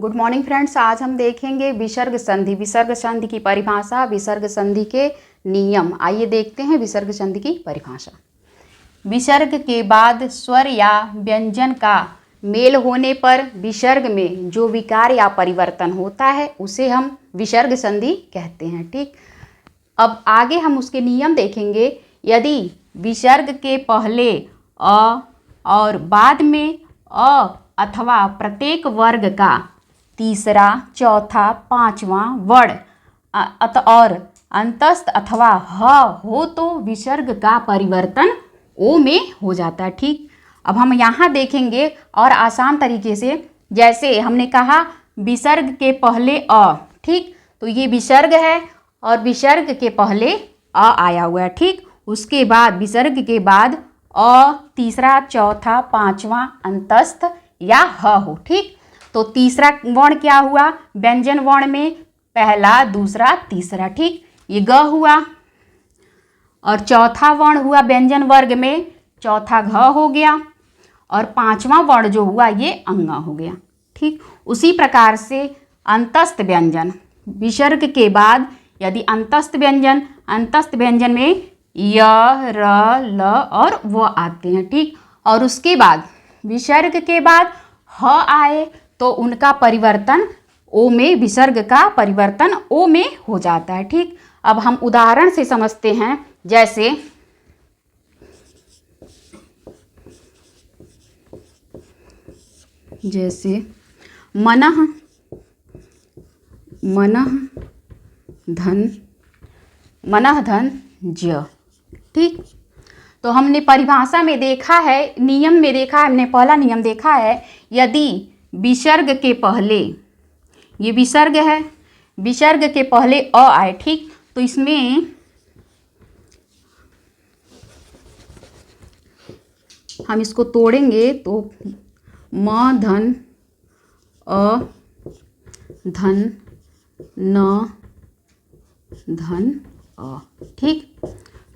Good morning friends. आज हम देखेंगे विसर्ग संधि। विसर्ग संधि की परिभाषा, विसर्ग संधि के नियम। आइए देखते हैं विसर्ग संधि की परिभाषा। विसर्ग के बाद स्वर या व्यंजन का मेल होने पर विसर्ग में जो विकार या परिवर्तन होता है उसे हम विसर्ग संधि कहते हैं। ठीक, अब आगे हम उसके नियम देखेंगे। यदि विसर्ग के पहले अ और बाद में अ अथवा प्रत्येक वर्ग का तीसरा, चौथा, पांचवा वर्ण और अंतस्थ अथवा ह हो तो विसर्ग का परिवर्तन ओ में हो जाता है। ठीक, अब हम यहाँ देखेंगे और आसान तरीके से। जैसे हमने कहा विसर्ग के पहले अ, ठीक, तो ये विसर्ग है और विसर्ग के पहले अ आया हुआ है। ठीक, उसके बाद विसर्ग के बाद अ, तीसरा, चौथा, पांचवा अंतस्थ या ह हो। ठीक, तो तीसरा वर्ण क्या हुआ व्यंजन वर्ण में? पहला, दूसरा, तीसरा। ठीक, ये ग हुआ। और चौथा वर्ण हुआ व्यंजन वर्ग में, चौथा घ हो गया। और पांचवा वर्ण जो हुआ ये अंगा हो गया। ठीक, उसी प्रकार से अंतस्थ व्यंजन विसर्ग के बाद यदि अंतस्थ व्यंजन में य, र, ल और व आते हैं। ठीक, और उसके बाद विसर्ग के बाद ह आए तो उनका परिवर्तन ओ में, विसर्ग का परिवर्तन ओ में हो जाता है। ठीक, अब हम उदाहरण से समझते हैं। जैसे मनः धन ज। ठीक, तो हमने परिभाषा में देखा है, नियम में देखा है, हमने पहला नियम देखा है। यदि विसर्ग के पहले, ये विसर्ग है, विसर्ग के पहले अ आए, ठीक, तो इसमें हम इसको तोड़ेंगे तो म धन अ धन न धन अ। ठीक,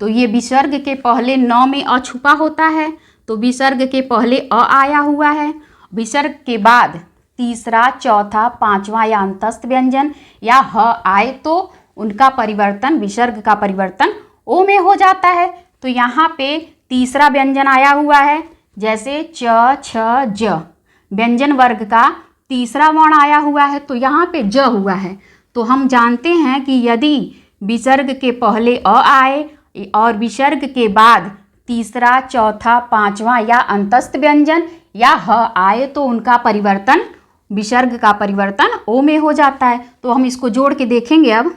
तो ये विसर्ग के पहले न में अ छुपा होता है, तो विसर्ग के पहले अ आया हुआ है। विसर्ग के बाद तीसरा, चौथा, पांचवा या अंतस्थ व्यंजन या ह आए तो उनका परिवर्तन, विसर्ग का परिवर्तन ओ में हो जाता है। तो यहाँ पे तीसरा व्यंजन आया हुआ है, जैसे च, छ, ज। व्यंजन वर्ग का तीसरा वर्ण आया हुआ है तो यहाँ पे ज हुआ है। तो हम जानते हैं कि यदि विसर्ग के पहले अ आए और विसर्ग के बाद तीसरा, चौथा, पांचवा या अंतस्थ व्यंजन या ह आए तो उनका परिवर्तन, विसर्ग का परिवर्तन ओ में हो जाता है। तो हम इसको जोड़ के देखेंगे। अब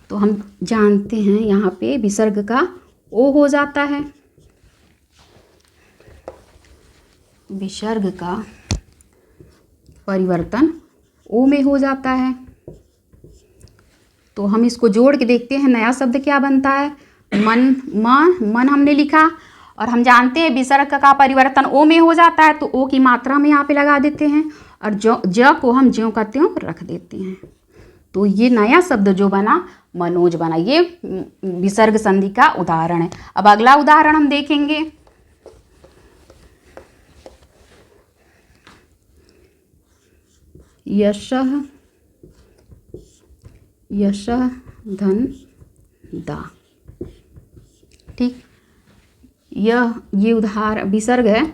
तो हम जानते हैं यहाँ पे विसर्ग का ओ हो जाता है, विसर्ग का परिवर्तन ओ में हो जाता है। तो हम इसको जोड़ के देखते हैं, नया शब्द क्या बनता है? मन हमने लिखा और हम जानते हैं विसर्ग का परिवर्तन ओ में हो जाता है, तो ओ की मात्रा में यहाँ पे लगा देते हैं और ज को हम ज्यों का त्यों रख देते हैं। तो ये नया शब्द जो बना मनोज बना। ये विसर्ग संधि का उदाहरण है। अब अगला उदाहरण हम देखेंगे। यशः धन दा। ठीक, ये उदाहरण विसर्ग है।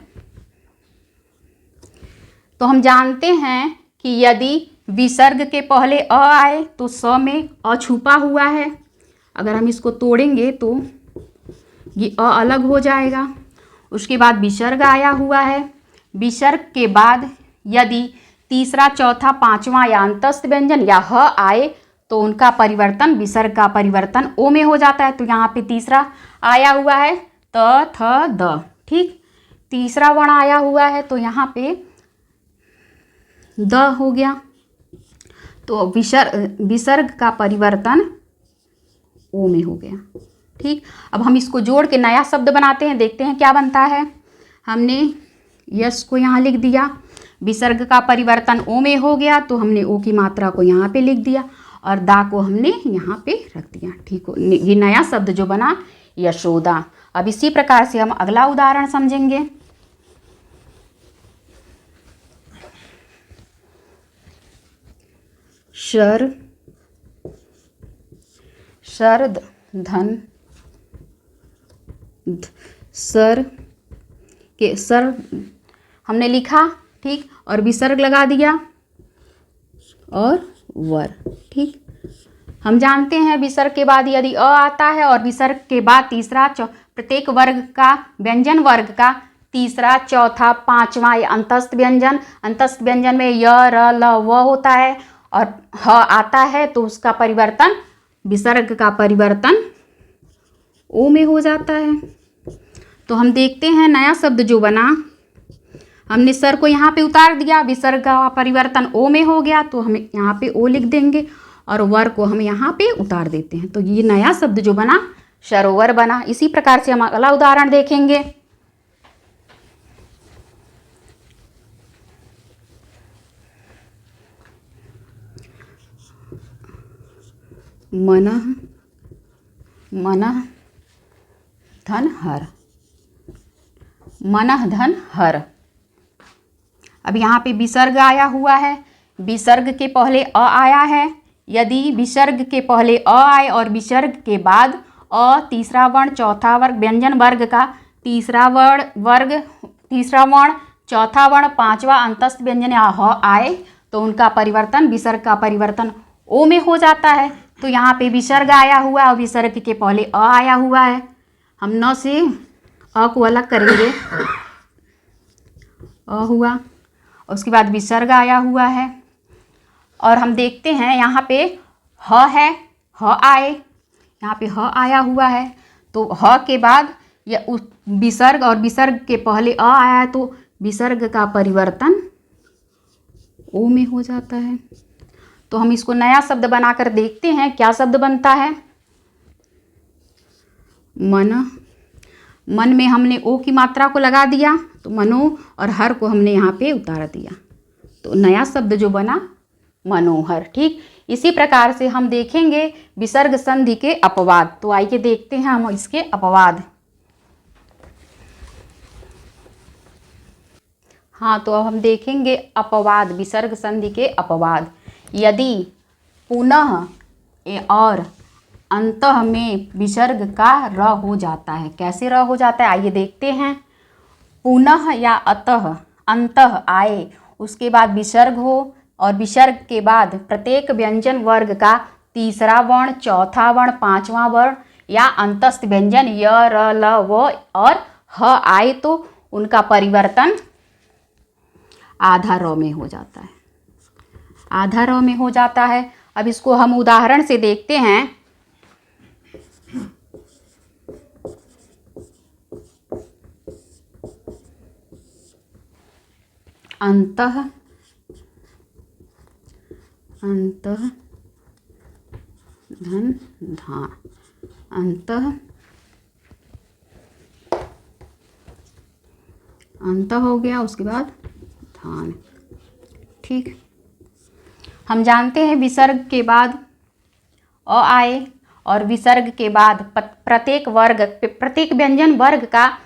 तो हम जानते हैं कि यदि विसर्ग के पहले अ आए तो स में अ छुपा हुआ है। अगर हम इसको तोड़ेंगे तो ये अ अलग हो जाएगा। उसके बाद विसर्ग आया हुआ है। विसर्ग के बाद यदि तीसरा, चौथा, पांचवा या अंतस्थ व्यंजन या ह आए तो उनका परिवर्तन, विसर्ग का परिवर्तन ओ में हो जाता है। तो यहाँ पे तीसरा आया हुआ है त, थ, द। ठीक, तीसरा वर्ण आया हुआ है तो यहाँ पे द हो गया। तो विसर्ग का परिवर्तन ओ में हो गया। ठीक, अब हम इसको जोड़ के नया शब्द बनाते हैं, देखते हैं क्या बनता है। हमने यश को यहाँ लिख दिया, विसर्ग का परिवर्तन ओ में हो गया तो हमने ओ की मात्रा को यहाँ पे लिख दिया और दा को हमने यहाँ पे रख दिया। ठीक हो, ये नया शब्द जो बना यशोदा। अब इसी प्रकार से हम अगला उदाहरण समझेंगे। शर धन सर के सर हमने लिखा, ठीक, और विसर्ग लगा दिया और वर, ठीक। हम जानते हैं विसर्ग के बाद यदि अ आता है और विसर्ग के बाद तीसरा प्रत्येक वर्ग का व्यंजन वर्ग का तीसरा, चौथा, पांचवा ये अंतस्थ व्यंजन में य, र, ल, व होता है और ह आता है तो उसका परिवर्तन, विसर्ग का परिवर्तन ओ में हो जाता है। तो हम देखते हैं नया शब्द जो बना, हमने सर को यहाँ पे उतार दिया, विसर्ग का परिवर्तन ओ में हो गया तो हम यहाँ पे ओ लिख देंगे और वर को हम यहाँ पे उतार देते हैं। तो ये नया शब्द जो बना सरोवर बना। इसी प्रकार से हम अगला उदाहरण देखेंगे। मनः धन हर, मनः धन हर। अब यहाँ पे विसर्ग आया हुआ है, विसर्ग के पहले अ आया है। यदि विसर्ग के पहले अ आए और विसर्ग के बाद अ, तीसरा वर्ण, चौथा वर्ग, व्यंजन वर्ग का तीसरा वर्ण, चौथा वर्ण, पांचवा अंतस्थ व्यंजन या ह आए तो उनका परिवर्तन, विसर्ग का परिवर्तन ओ में हो जाता है। तो यहाँ पे विसर्ग आया हुआ है और विसर्ग के पहले अ आया हुआ है। हम न से अ को अलग करेंगे, अ हुआ, उसके बाद विसर्ग आया हुआ है और हम देखते हैं यहाँ पे ह है, ह आए, यहाँ पे ह आया हुआ है तो ह के बाद या विसर्ग और विसर्ग के पहले अ आया है तो विसर्ग का परिवर्तन ओ में हो जाता है। तो हम इसको नया शब्द बनाकर देखते हैं क्या शब्द बनता है। मन में हमने ओ की मात्रा को लगा दिया तो मनो और हर को हमने यहाँ पे उतार दिया तो नया शब्द जो बना मनोहर, ठीक। इसी प्रकार से हम देखेंगे विसर्ग संधि के अपवाद। तो आइए देखते हैं हम इसके अपवाद। हाँ, तो अब हम देखेंगे अपवाद, विसर्ग संधि के अपवाद। यदि पुनः और अंतः में विसर्ग का र हो जाता है। कैसे र हो जाता है आइए देखते हैं। पुनः या अतः, अंतः आए, उसके बाद विसर्ग हो और विसर्ग के बाद प्रत्येक व्यंजन वर्ग का तीसरा वर्ण, चौथा वर्ण, पांचवा वर्ण या अंतस्थ व्यंजन य, र, ल, व और ह आए तो उनका परिवर्तन आधा र में हो जाता है, आधा र में हो जाता है। अब इसको हम उदाहरण से देखते हैं। अंतः धन धान, अंतः हो गया, उसके बाद धान, ठीक। हम जानते हैं विसर्ग के बाद अ आए और विसर्ग के बाद प्रत्येक व्यंजन वर्ग का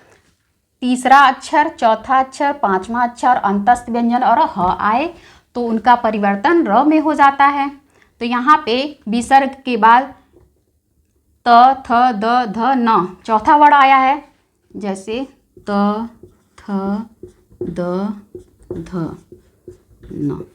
तीसरा अक्षर, चौथा अक्षर, पांचवा अक्षर, अंतस्थ व्यंजन और ह आए तो उनका परिवर्तन र में हो जाता है। तो यहाँ पे विसर्ग के बाद त, थ, द, ध, न चौथा वर्ण आया है, जैसे त, थ, द, ध, न,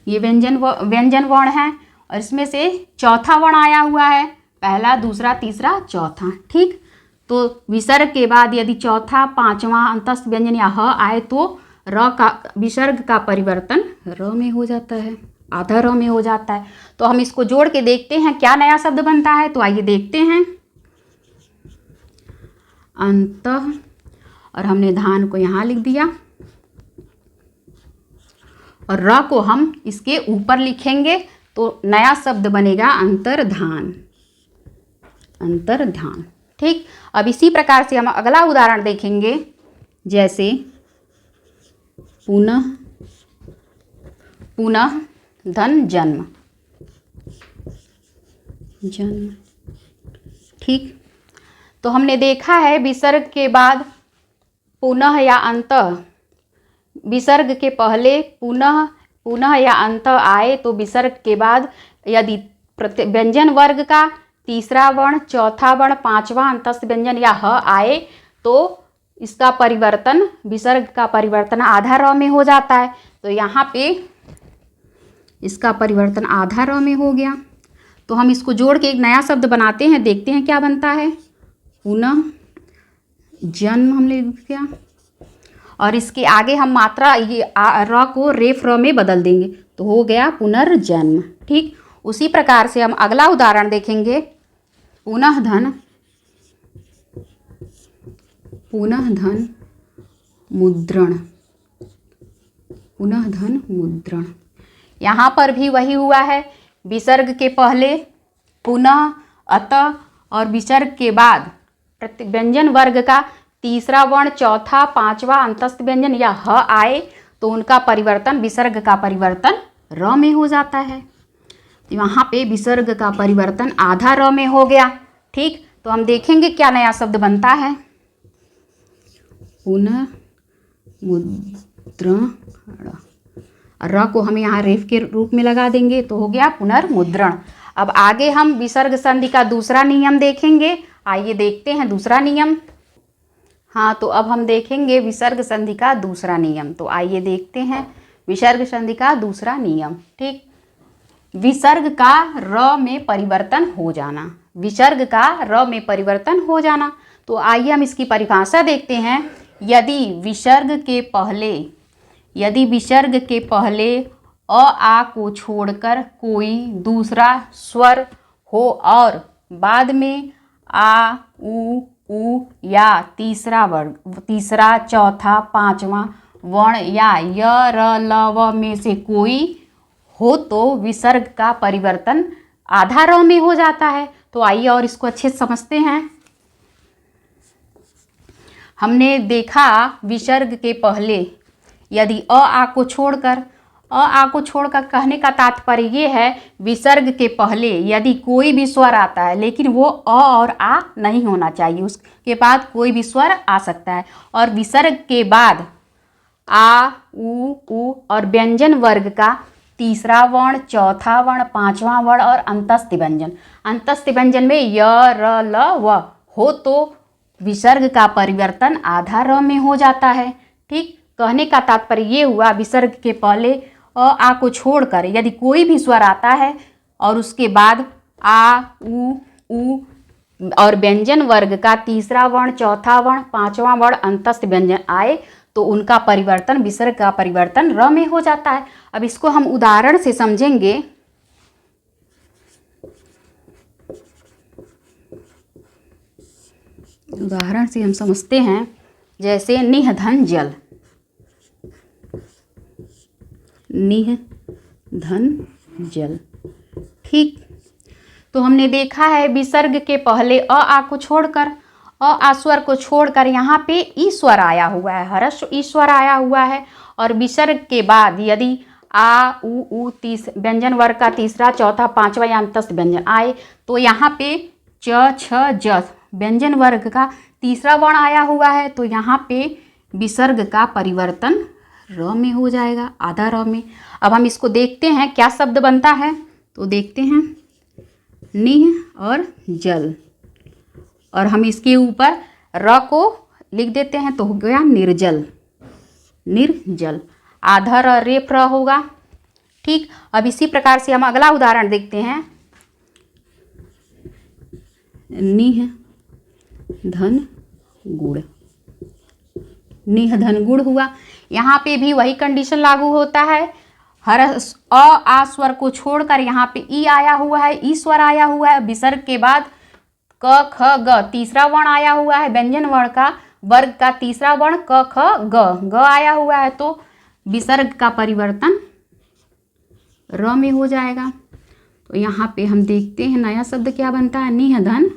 ये व्यंजन वर्ण है और इसमें से चौथा वर्ण आया हुआ है, पहला, दूसरा, तीसरा, चौथा, ठीक। तो विसर्ग के बाद यदि चौथा, पांचवा अंतस्थ व्यंजन या ह आए तो र का विसर्ग का परिवर्तन र में हो जाता है, आधा र में हो जाता है। तो हम इसको जोड़ के देखते हैं क्या नया शब्द बनता है। तो आइए देखते हैं। अंतः और हमने धान को यहाँ लिख दिया और र को हम इसके ऊपर लिखेंगे तो नया शब्द बनेगा अंतर्धान, अंतर्धान, ठीक। अब इसी प्रकार से हम अगला उदाहरण देखेंगे, जैसे पुनः धन जन्म, ठीक। तो हमने देखा है विसर्ग के बाद पुनः या अंतः, विसर्ग के पहले पुनः या अंतः आए तो विसर्ग के बाद यदि व्यंजन वर्ग का तीसरा वर्ण, चौथा वर्ण, पांचवा अंतस्थ व्यंजन या ह आए तो इसका परिवर्तन, विसर्ग का परिवर्तन आधा र में हो जाता है। तो यहाँ पे इसका परिवर्तन आधा र में हो गया। तो हम इसको जोड़ के एक नया शब्द बनाते हैं, देखते हैं क्या बनता है। पुनः जन्म हमने लिख दिया और इसके आगे हम मात्रा ये र को रेफ र में बदल देंगे तो हो गया पुनर्जन्म। ठीक, उसी प्रकार से हम अगला उदाहरण देखेंगे। पुनः धन मुद्रण, पुनः धन मुद्रण। यहाँ पर भी वही हुआ है, विसर्ग के पहले पुनः, अतः और विसर्ग के बाद व्यंजन वर्ग का तीसरा वर्ण, चौथा, पांचवा अंतस्थ व्यंजन या ह आए तो उनका परिवर्तन, विसर्ग का परिवर्तन र में हो जाता है। तो यहाँ पे विसर्ग का परिवर्तन आधा र में हो गया। ठीक, तो हम देखेंगे क्या नया शब्द बनता है। पुनः मुद्रण, र को हम यहाँ रेफ के रूप में लगा देंगे तो हो गया पुनर्मुद्रण। अब आगे हम विसर्ग संधि का दूसरा नियम देखेंगे। आइए देखते हैं दूसरा नियम। हाँ, तो अब हम देखेंगे विसर्ग संधि का दूसरा नियम। तो आइए देखते हैं विसर्ग संधि का दूसरा नियम। ठीक, विसर्ग का र में परिवर्तन हो जाना, विसर्ग का र में परिवर्तन हो जाना। तो आइए हम इसकी परिभाषा देखते हैं। यदि विसर्ग के पहले अ आ को छोड़कर कोई दूसरा स्वर हो और बाद में आ, उ या तीसरा, चौथा, पांचवा वर्ण या य, र, ल, व में से कोई हो तो विसर्ग का परिवर्तन आधा र में हो जाता है। तो आइए और इसको अच्छे से समझते हैं। हमने देखा विसर्ग के पहले यदि अ आ को छोड़कर कहने का तात्पर्य ये है, विसर्ग के पहले यदि कोई भी स्वर आता है लेकिन वो अ और आ नहीं होना चाहिए, उसके बाद कोई भी स्वर आ सकता है। और विसर्ग के बाद आ, उ और व्यंजन वर्ग का तीसरा वर्ण, चौथा वर्ण, पांचवा वर्ण और अंतस्थ व्यंजन में य, र, ल, व हो तो विसर्ग का परिवर्तन आधा र में हो जाता है। ठीक, कहने का तात्पर्य ये हुआ, विसर्ग के पहले अ आ को छोड़कर यदि कोई भी स्वर आता है और उसके बाद आ, उ और व्यंजन वर्ग का तीसरा वर्ण, चौथा वर्ण, पांचवा वर्ण, अंतस्थ व्यंजन आए तो उनका परिवर्तन, विसर्ग का परिवर्तन र में हो जाता है। अब इसको हम उदाहरण से समझेंगे। उदाहरण से हम समझते हैं, जैसे निह धन जल, निह धन जल। ठीक, तो हमने देखा है विसर्ग के पहले अ आ को छोड़कर, अ आ स्वर को छोड़कर यहाँ पे ई स्वर आया हुआ है, ह्रस्व ई स्वर आया हुआ है। और विसर्ग के बाद यदि आ, उ व्यंजन वर्ग का तीसरा, चौथा, पांचवा या अंतस्थ व्यंजन आए तो यहाँ पे च, छ, ज व्यंजन वर्ग का तीसरा वर्ण आया हुआ है तो यहाँ पे विसर्ग का परिवर्तन र में हो जाएगा, आधा र में। अब हम इसको देखते हैं क्या शब्द बनता है। तो देखते हैं निह और जल, और हम इसके ऊपर र को लिख देते हैं तो हो गया निर्जल, निर्जल। आधा र रेफ र होगा। ठीक, अब इसी प्रकार से हम अगला उदाहरण देखते हैं। निह धन गुड़, निह धन गुड़ हुआ। यहाँ पे भी वही कंडीशन लागू होता है। हर अ आ स्वर को छोड़कर यहाँ पे ई आया हुआ है, ई स्वर आया हुआ है। विसर्ग के बाद क, ख, ग तीसरा वर्ण आया हुआ है, व्यंजन वर्ग का तीसरा वर्ण क, ख, ग आया हुआ है तो विसर्ग का परिवर्तन र में हो जाएगा। तो यहाँ पे हम देखते हैं नया शब्द क्या बनता है, निह धन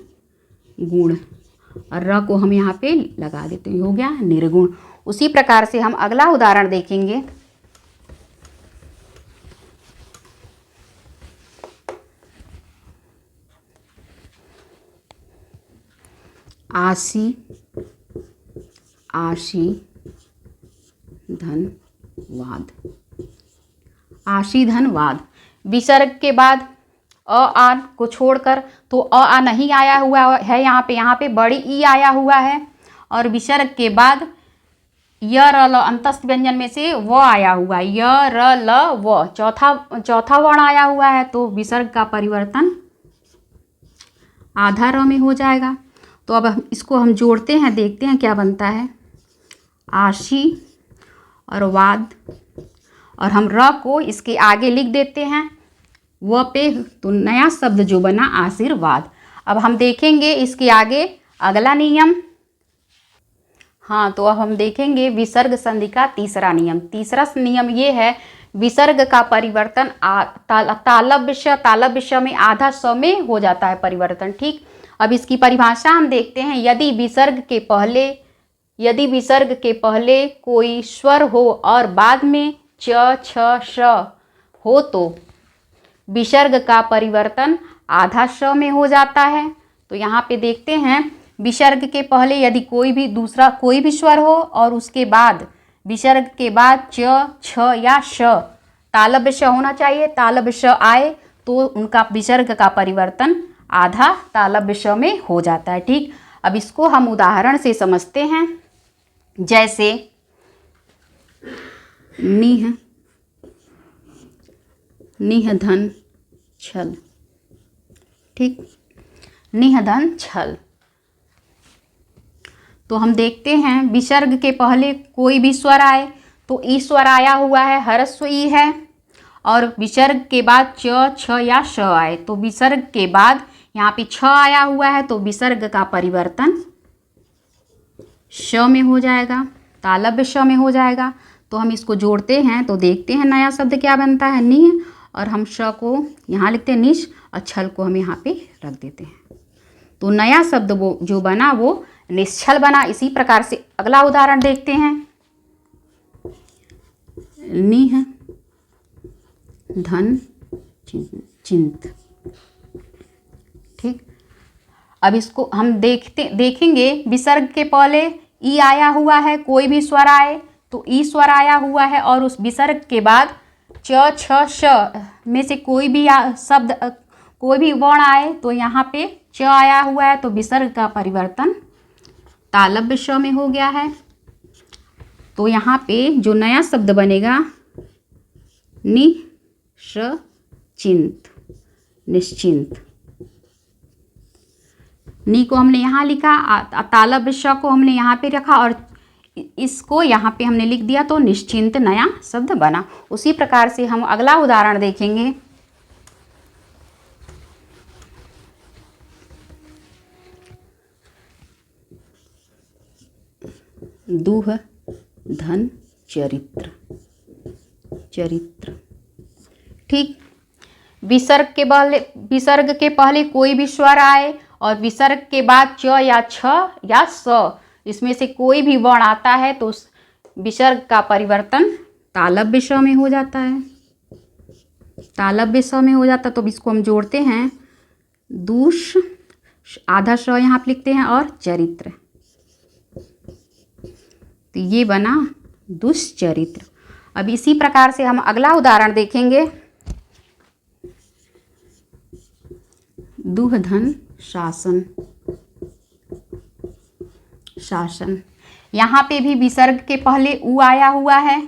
गुण, और र को हम यहाँ पे लगा देते हैं, हो गया निर्गुण। उसी प्रकार से हम अगला उदाहरण देखेंगे। आशी, आशी धन वाद, आशी धन वाद। विसर्ग के बाद अ आ को छोड़कर, तो अ आ नहीं आया हुआ है यहाँ पे बड़ी ई आया हुआ है। और विसर्ग के बाद य र ल अंतस्थ व्यंजन में से व आया हुआ है, य र ल व, चौथा वर्ण आया हुआ है। तो विसर्ग का परिवर्तन आधा र में हो जाएगा। तो अब इसको हम जोड़ते हैं, देखते हैं क्या बनता है। आशी और वाद, और हम र को इसके आगे लिख देते हैं व पे, तो नया शब्द जो बना आशीर्वाद। अब हम देखेंगे इसके आगे अगला नियम। हाँ, तो अब हम देखेंगे विसर्ग संधि का तीसरा नियम। तीसरा नियम ये है, विसर्ग का परिवर्तन तालव्य श में आधा स में हो जाता है परिवर्तन। ठीक, अब इसकी परिभाषा हम देखते हैं। यदि विसर्ग के पहले कोई स्वर हो और बाद में च छ श हो तो विसर्ग का परिवर्तन आधा श में हो जाता है। तो यहाँ पे देखते हैं, विसर्ग के पहले यदि कोई भी स्वर हो और उसके बाद विसर्ग के बाद च छ या श, तालव्य श होना चाहिए, तालव्य श आए तो उनका विसर्ग का परिवर्तन आधा तालव्य श में हो जाता है। ठीक, अब इसको हम उदाहरण से समझते हैं। जैसे निह धन छल। ठीक, निह धन छल। तो हम देखते हैं, विसर्ग के पहले कोई भी स्वर आए तो ई स्वर आया हुआ है, ह्रस्व ई है। और विसर्ग के बाद च छ या श आए तो विसर्ग के बाद यहाँ पे छ आया हुआ है, तो विसर्ग का परिवर्तन श में हो जाएगा, तालव्य श में हो जाएगा। तो हम इसको जोड़ते हैं तो देखते हैं नया शब्द क्या बनता है, निह, और हम श को यहाँ लिखते हैं निश, और छल को हम यहाँ पे रख देते हैं। तो नया शब्द वो जो बना वो निश्छल बना। इसी प्रकार से अगला उदाहरण देखते हैं। निह धन चिंत। ठीक, अब इसको हम देखेंगे, विसर्ग के पहले ई आया हुआ है, कोई भी स्वर आए तो ई स्वर आया हुआ है, और उस विसर्ग के बाद च छ श में से कोई भी शब्द, कोई भी वर्ण आए तो यहाँ पे च आया हुआ है, तो विसर्ग का परिवर्तन तालव्य श में हो गया है। तो यहाँ पे जो नया शब्द बनेगा निश्चिंत, निश्चिंत। नी को हमने यहाँ लिखा, तालव्य श को हमने यहाँ पे रखा, और इसको यहाँ पे हमने लिख दिया, तो निश्चिंत नया शब्द बना। उसी प्रकार से हम अगला उदाहरण देखेंगे। दूह धन चरित्र, चरित्र। ठीक, विसर्ग के पहले कोई भी स्वर आए और विसर्ग के बाद च या छ या स, इसमें से कोई भी वर्ण आता है तो विसर्ग का परिवर्तन तालव्य श में हो जाता है, तालव्य श में हो जाता। तो इसको हम जोड़ते हैं, दूष, आधा श यहाँ पे लिखते हैं, और चरित्र, तो ये बना दुष्चरित्र। अब इसी प्रकार से हम अगला उदाहरण देखेंगे। दूह धन शासन, शासन। यहाँ पे भी विसर्ग के पहले उ आया हुआ है,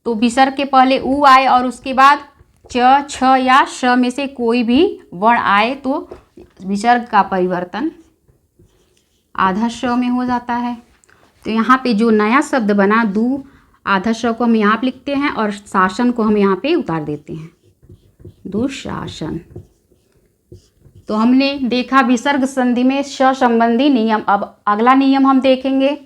तो विसर्ग के पहले उ आए और उसके बाद च छ या श में से कोई भी वर्ण आए तो विसर्ग का परिवर्तन आधा श में हो जाता है। तो यहाँ पे जो नया शब्द बना दू, आधा श को हम यहाँ पे लिखते हैं और शासन को हम यहाँ पे उतार देते हैं, दुशासन। तो हमने देखा विसर्ग संधि में श संबंधी नियम। अब अगला नियम हम देखेंगे।